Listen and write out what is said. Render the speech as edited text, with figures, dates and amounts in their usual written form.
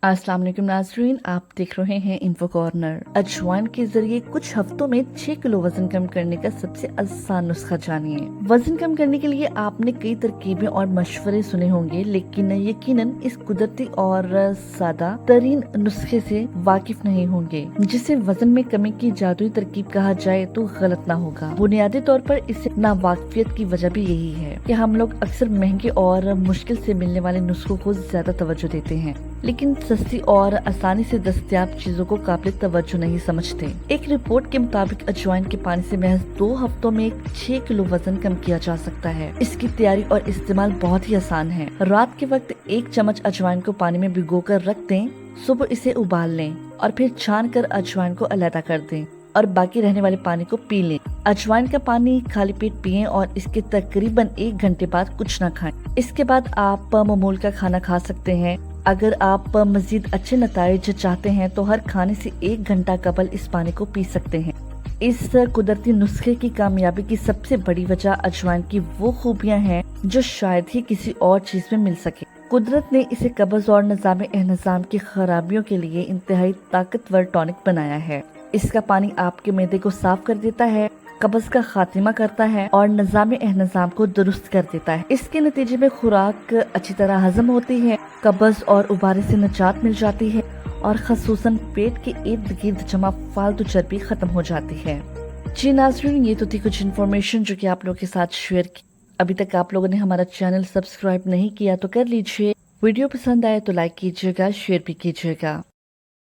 अस्सलाम वालेकुम नाज़रीन, आप देख रहे हैं इन्फो कॉर्नर। अजवाइन के जरिए कुछ हफ्तों में 6 किलो वजन कम करने का सबसे आसान नुस्खा जानिए। वजन कम करने के लिए आपने कई तरकीबें और मशवरे सुने होंगे, लेकिन यकीनन इस कुदरती और सादा तरीन नुस्खे से वाकिफ नहीं होंगे। जिसे वजन में कमी की जादुई तरकीब कहा जाए तो गलत ना होगा। बुनियादी तौर पर इसे नावाकिफियत की वजह भी यही है कि हम लोग अक्सर महंगे और मुश्किल से मिलने वाले नुस्खों को ज्यादा तवज्जो देते हैं, लेकिन सस्ती और आसानी से दस्तयाब चीजों को काबिल तवज्जो नहीं समझते। एक रिपोर्ट के मुताबिक अजवाइन के पानी से महज 2 हफ्तों में 6 किलो वजन कम किया जा सकता है। इसकी तैयारी और इस्तेमाल बहुत ही आसान है। रात के वक्त 1 चम्मच अजवाइन को पानी में भिगोकर रख दें। सुबह इसे उबाल लें और फिर छान कर अजवाइन को अलग कर दें और बाकी रहने वाले पानी को पी लें। अजवाइन का पानी खाली पेट पिएं और इसके तकरीबन 1 घंटे बाद कुछ न खाएं। इसके बाद आप मामूल का खाना खा सकते हैं। अगर आप मजीद अच्छे नताइज चाहते हैं तो हर खाने से 1 घंटा कबल इस पानी को पी सकते हैं। इस कुदरती नुस्खे की कामयाबी की सबसे बड़ी वजह अजवाइन की वो खूबियां हैं जो शायद ही किसी और चीज में मिल सके। कुदरत ने इसे कब्ज और निजाम की खराबियों के लिए इंतहाई ताकतवर टॉनिक बनाया है। इसका पानी आपके मैदे को साफ कर देता है, कब्ज का खात्मा करता है और निजाम को दुरुस्त कर देता है। इसके नतीजे में खुराक अच्छी तरह हजम होती है, कब्ज और उबारे से निजात मिल जाती है और खसूसन पेट के इर्द गिर्द जमा फालतू चर्बी खत्म हो जाती है। जी नाज़रीन, ये तो थी कुछ इन्फॉर्मेशन जो कि आप लोगों के साथ शेयर की। अभी तक आप लोगों ने हमारा चैनल सब्सक्राइब नहीं किया तो कर लीजिए। वीडियो पसंद आए तो लाइक कीजिएगा, शेयर भी कीजिएगा।